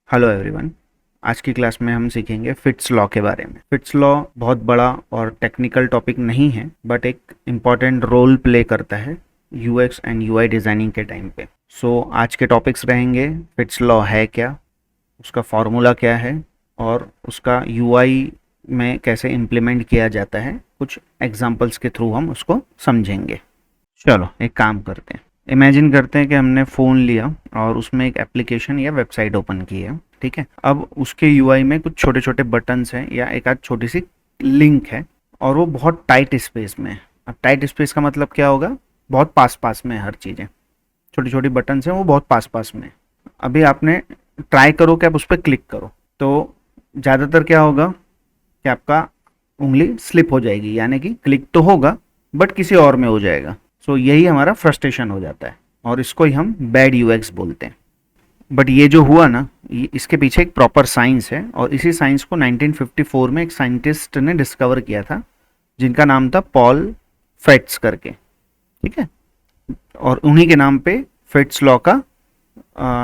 Hello everyone. आज की class में हम सीखेंगे फिट्स लॉ के बारे में। फिट्स लॉ बहुत बड़ा और टेक्निकल टॉपिक नहीं है, बट एक इम्पॉर्टेंट रोल प्ले करता है यूएक्स एंड यूआई डिज़ाइनिंग के टाइम पे। आज के टॉपिक्स रहेंगे फिट्स लॉ है क्या, उसका फॉर्मूला क्या है और उसका यूआई में कैसे इम्प्लीमेंट किया जाता है। कुछ एग्जांपल्स के थ्रू हम उसको समझेंगे। चलो एक काम करते हैं। इमेजिन करते हैं कि हमने फ़ोन लिया और उसमें एक एप्लीकेशन या वेबसाइट ओपन की है। ठीक है, अब उसके यूआई में कुछ छोटे छोटे बटन्स हैं या एक आध छोटी सी लिंक है और वो बहुत टाइट स्पेस में है। अब टाइट स्पेस का मतलब क्या होगा? बहुत पास पास में है हर चीज़ें, छोटी छोटी बटन्स हैं वो बहुत पास पास में है। अभी आपने ट्राई करो कि आप उस पर क्लिक करो तो ज़्यादातर क्या होगा कि आपका उंगली स्लिप हो जाएगी, यानी कि क्लिक तो होगा बट किसी और में हो जाएगा। यही हमारा फ्रस्ट्रेशन हो जाता है और इसको ही हम बैड यूएक्स बोलते हैं। बट ये जो हुआ ना, इसके पीछे एक प्रॉपर साइंस है और इसी साइंस को 1954 में एक साइंटिस्ट ने डिस्कवर किया था जिनका नाम था पॉल फेट्स करके। ठीक है, और उन्हीं के नाम पे फेट्स लॉ का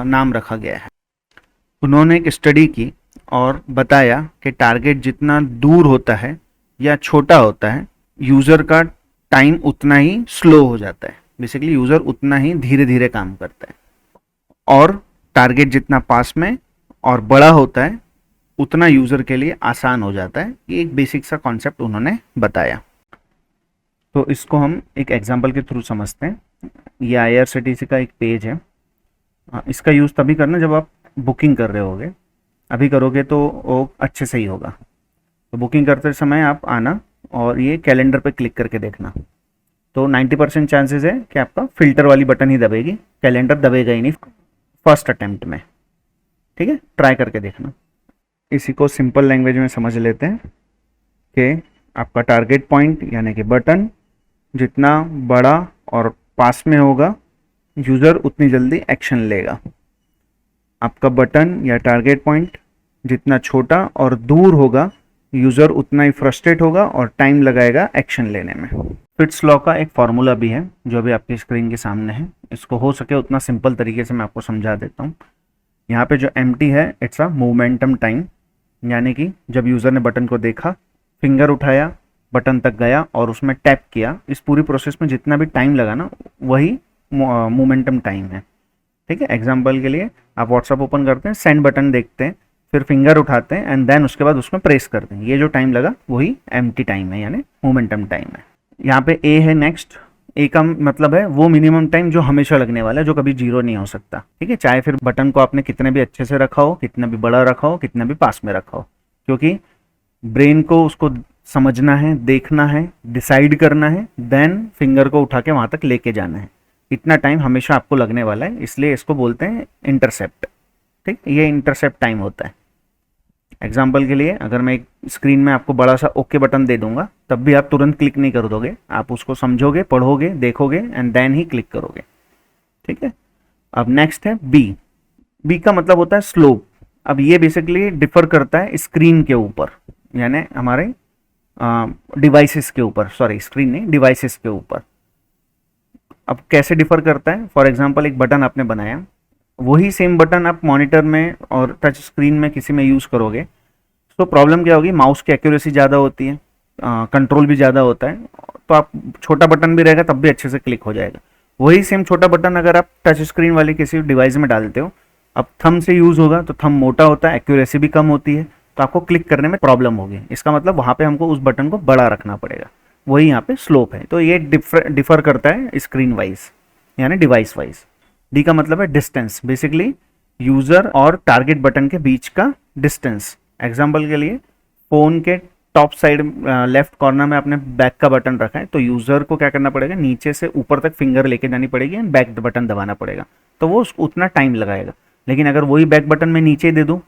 नाम रखा गया है। उन्होंने एक स्टडी की और बताया कि टारगेट जितना दूर होता है या छोटा होता है, यूज़र का टाइम उतना ही स्लो हो जाता है। बेसिकली यूज़र उतना ही धीरे धीरे काम करता है और टारगेट जितना पास में और बड़ा होता है उतना यूज़र के लिए आसान हो जाता है। ये एक बेसिक सा कॉन्सेप्ट उन्होंने बताया। तो इसको हम एक एग्जांपल के थ्रू समझते हैं। ये IRCTC का एक पेज है। इसका यूज़ तभी करना जब आप बुकिंग कर रहे होगे। अभी करोगे तो वो अच्छे से ही होगा। तो बुकिंग करते समय आप आना और ये कैलेंडर पे क्लिक करके देखना। तो 90% चांसेस है कि आपका फिल्टर वाली बटन ही दबेगी, कैलेंडर दबेगा ही नहीं फर्स्ट अटेम्प्ट में। ठीक है, ट्राई करके देखना। इसी को सिंपल लैंग्वेज में समझ लेते हैं कि आपका टारगेट पॉइंट यानी कि बटन जितना बड़ा और पास में होगा, यूज़र उतनी जल्दी एक्शन लेगा। आपका बटन या टारगेट पॉइंट जितना छोटा और दूर होगा, यूज़र उतना ही फ्रस्ट्रेट होगा और टाइम लगाएगा एक्शन लेने में। फिट्स लॉ का एक फार्मूला भी है जो अभी आपकी स्क्रीन के सामने है। इसको हो सके उतना सिंपल तरीके से मैं आपको समझा देता हूँ। यहाँ पे जो MT है, इट्स अ मोमेंटम टाइम, यानी कि जब यूज़र ने बटन को देखा, फिंगर उठाया, बटन तक गया और उसमें टैप किया, इस पूरी प्रोसेस में जितना भी टाइम लगा ना, वही मोमेंटम टाइम है। ठीक है, एग्जाम्पल के लिए आप व्हाट्सअप ओपन करते हैं, सेंड बटन देखते हैं, फिर फिंगर उठाते हैं एंड देन उसके बाद उसमें प्रेस करते हैं। ये जो टाइम लगा वही MT टाइम है, यानी मोमेंटम टाइम है। यहाँ पे A है नेक्स्ट। A का मतलब है वो मिनिमम टाइम जो हमेशा लगने वाला है, जो कभी जीरो नहीं हो सकता। ठीक है, चाहे फिर बटन को आपने कितने भी अच्छे से रखा हो, कितना भी बड़ा रखा हो, कितना भी पास में रखा हो, क्योंकि ब्रेन को उसको समझना है, देखना है, डिसाइड करना है, देन फिंगर को उठा के वहाँ तक लेके जाना है। इतना टाइम हमेशा आपको लगने वाला है, इसलिए इसको बोलते हैं इंटरसेप्ट। ठीक, ये इंटरसेप्ट टाइम होता है। एग्जाम्पल के लिए अगर मैं एक स्क्रीन में आपको बड़ा सा ओके बटन दे दूंगा, तब भी आप तुरंत क्लिक नहीं कर दोगे, आप उसको समझोगे, पढ़ोगे, देखोगे एंड देन ही क्लिक करोगे। ठीक है, अब नेक्स्ट है बी। बी का मतलब होता है स्लोप। अब ये बेसिकली डिफर करता है स्क्रीन के ऊपर, यानी हमारे डिवाइसेस के ऊपर, सॉरी स्क्रीन नहीं, डिवाइसेस के ऊपर। अब कैसे डिफर करता है? फॉर एग्जाम्पल एक बटन आपने बनाया, वही सेम बटन आप मॉनिटर में और टच स्क्रीन में किसी में यूज़ करोगे तो प्रॉब्लम क्या होगी? माउस की एक्यूरेसी ज़्यादा होती है, कंट्रोल भी ज़्यादा होता है, तो आप छोटा बटन भी रहेगा तब भी अच्छे से क्लिक हो जाएगा। वही सेम छोटा बटन अगर आप टच स्क्रीन वाली किसी डिवाइस में डालते हो, अब थंब से यूज़ होगा तो थंब मोटा होता है, एक्यूरेसी भी कम होती है, तो आपको क्लिक करने में प्रॉब्लम होगी। इसका मतलब वहाँ पे हमको उस बटन को बड़ा रखना पड़ेगा। वही यहाँ पे स्लोप है। तो ये डिफर करता है स्क्रीन वाइज यानी डिवाइस वाइज। डी का मतलब है डिस्टेंस, बेसिकली यूजर और टारगेट बटन के बीच का डिस्टेंस। एग्जांपल के लिए फोन के टॉप साइड लेफ्ट कॉर्नर में आपने बैक का बटन रखा है, तो यूजर को क्या करना पड़ेगा? नीचे से ऊपर तक फिंगर लेके जानी पड़ेगी एंड बैक बटन दबाना पड़ेगा, तो वो उतना टाइम लगाएगा। लेकिन अगर वही बैक बटन में नीचे दे दूं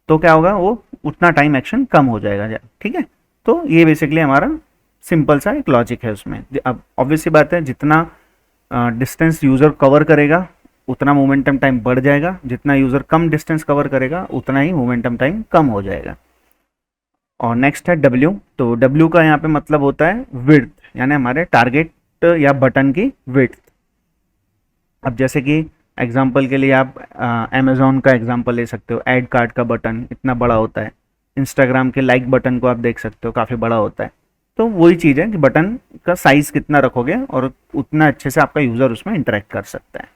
तो क्या होगा? वो उतना टाइम एक्शन कम हो जाएगा। ठीक है, तो ये बेसिकली हमारा सिंपल सा एक लॉजिक है उसमें। अब ऑब्वियसली बात है, जितना डिस्टेंस यूज़र कवर करेगा उतना मोमेंटम टाइम बढ़ जाएगा, जितना यूज़र कम डिस्टेंस कवर करेगा उतना ही मोमेंटम टाइम कम हो जाएगा। और नेक्स्ट है W। तो W का यहाँ पे मतलब होता है विड्थ, यानी हमारे टारगेट या बटन की विड्थ। अब जैसे कि एग्जाम्पल के लिए आप अमेज़ॉन का एग्जाम्पल ले सकते हो, ऐड कार्ड का बटन इतना बड़ा होता है, इंस्टाग्राम के लाइक बटन को आप देख सकते हो काफ़ी बड़ा होता है। तो वही चीज़ है कि बटन का साइज़ कितना रखोगे और उतना अच्छे से आपका यूज़र उसमें इंटरेक्ट कर सकता है।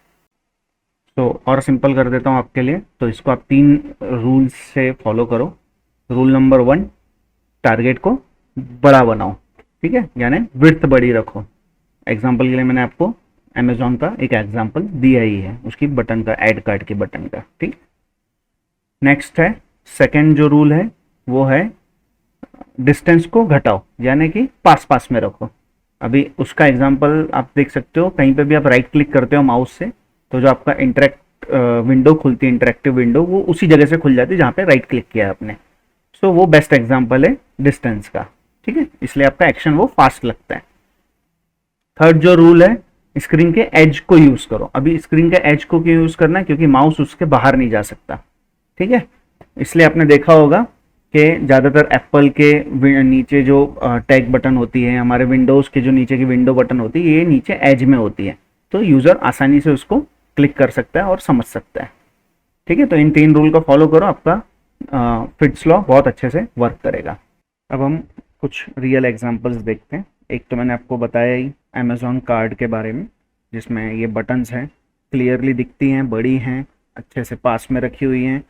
तो और सिंपल कर देता हूँ आपके लिए, तो इसको आप 3 रूल्स से फॉलो करो। रूल नंबर 1, टारगेट को बड़ा बनाओ, ठीक है, यानी विड्थ बड़ी रखो। एग्जाम्पल के लिए मैंने आपको अमेज़ॉन का एक एग्जाम्पल दिया ही है, उसकी बटन का, ऐड कार्ड के बटन का, ठीक। नेक्स्ट है, सेकंड जो रूल है वो है डिस्टेंस को घटाओ, यानी कि पास पास में रखो। अभी उसका एग्जाम्पल आप देख सकते हो, कहीं पे भी आप राइट क्लिक करते हो माउस से, तो जो आपका इंटरेक्ट विंडो खुलती है, इंटरेक्टिव विंडो, वो उसी जगह से खुल जाती है जहाँ पे राइट क्लिक किया है आपने। सो वो बेस्ट एग्जाम्पल है डिस्टेंस का, ठीक है, इसलिए आपका एक्शन वो फास्ट लगता है। थर्ड जो रूल है, स्क्रीन के एज को यूज करो। अभी स्क्रीन के एज को क्यों यूज करना है, क्योंकि माउस उसके बाहर नहीं जा सकता, ठीक है। इसलिए आपने देखा होगा कि ज़्यादातर एप्पल के नीचे जो टैग बटन होती है, हमारे विंडोज़ के जो नीचे की विंडो बटन होती है, ये नीचे एज में होती है, तो यूज़र आसानी से उसको क्लिक कर सकता है और समझ सकता है, ठीक है। तो इन 3 रूल को फॉलो करो, आपका फिट्स लॉ बहुत अच्छे से वर्क करेगा। अब हम कुछ रियल एग्जांपल्स देखते हैं। एक तो मैंने आपको बताया ही अमेज़ॉन कार्ड के बारे में, जिसमें ये बटन्स हैं, क्लियरली दिखती हैं, बड़ी हैं, अच्छे से पास में रखी हुई हैं,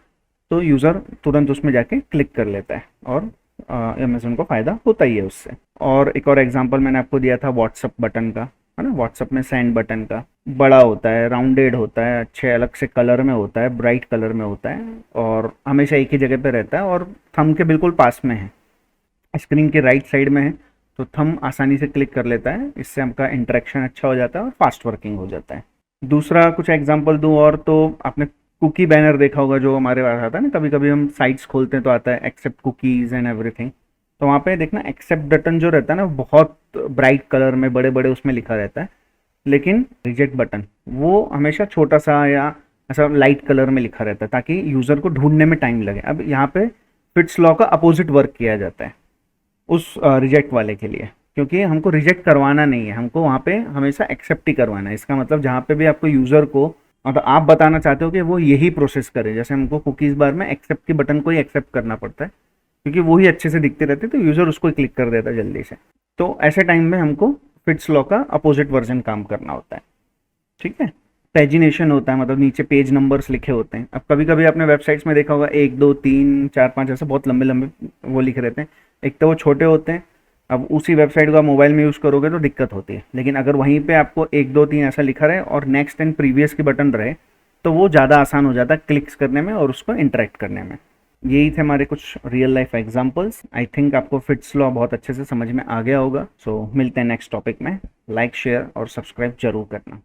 तो यूज़र तुरंत उसमें जाके क्लिक कर लेता है और अमेज़ॉन को फ़ायदा होता ही है उससे। और एक और एग्जांपल मैंने आपको दिया था व्हाट्सअप बटन का, है ना। व्हाट्सअप में सेंड बटन का, बड़ा होता है, राउंडेड होता है, अच्छे अलग से कलर में होता है, ब्राइट कलर में होता है, और हमेशा एक ही जगह पे रहता है और थंब के बिल्कुल पास में है, स्क्रीन के राइट साइड में है, तो थंब आसानी से क्लिक कर लेता है। इससे आपका इंटरेक्शन अच्छा हो जाता है और फास्ट वर्किंग हो जाता है। दूसरा कुछ एग्जांपल दूं और, तो आपने कुकी बैनर देखा होगा जो हमारे पास आता है ना, कभी कभी हम साइट्स खोलते हैं तो आता है एक्सेप्ट कुकीज़ एंड एवरीथिंग, तो वहाँ पे देखना एक्सेप्ट बटन जो रहता है ना, बहुत ब्राइट कलर में बड़े बड़े उसमें लिखा रहता है, लेकिन रिजेक्ट बटन वो हमेशा छोटा सा या ऐसा लाइट कलर में लिखा रहता है, ताकि यूज़र को ढूंढने में टाइम लगे। अब यहाँ पे फिट्स लॉ का अपोजिट वर्क किया जाता है उस रिजेक्ट वाले के लिए, क्योंकि हमको रिजेक्ट करवाना नहीं है, हमको वहाँ पे हमेशा एक्सेप्ट ही करवाना है। इसका मतलब जहाँ पे भी आपको यूज़र को, मतलब आप बताना चाहते हो कि वो यही प्रोसेस करे, जैसे हमको कुकीज़ बार में एक्सेप्ट के बटन को ही एक्सेप्ट करना पड़ता है, क्योंकि वो ही अच्छे से दिखते रहते, तो यूज़र उसको ही क्लिक कर देता है जल्दी से। तो ऐसे टाइम में हमको फिट्स लॉ का अपोजिट वर्जन काम करना होता है, ठीक है। पेजिनेशन होता है, मतलब नीचे पेज नंबर्स लिखे होते हैं। अब कभी कभी आपने वेबसाइट्स में देखा होगा 1 2 3 4 5 ऐसे बहुत लंबे लंबे वो लिखे रहते हैं, एक तो वो छोटे होते हैं। अब उसी वेबसाइट को आप मोबाइल में यूज़ करोगे तो दिक्कत होती है, लेकिन अगर वहीं पे आपको 1 2 3 ऐसा लिखा रहे और नेक्स्ट एंड प्रीवियस की बटन रहे, तो वो ज़्यादा आसान हो जाता है क्लिक्स करने में और उसको इंटरेक्ट करने में। यही थे हमारे कुछ real life examples. I think आपको फिट्स लॉ बहुत अच्छे से समझ में आ गया होगा। सो मिलते हैं नेक्स्ट टॉपिक में। लाइक, शेयर और सब्सक्राइब जरूर करना।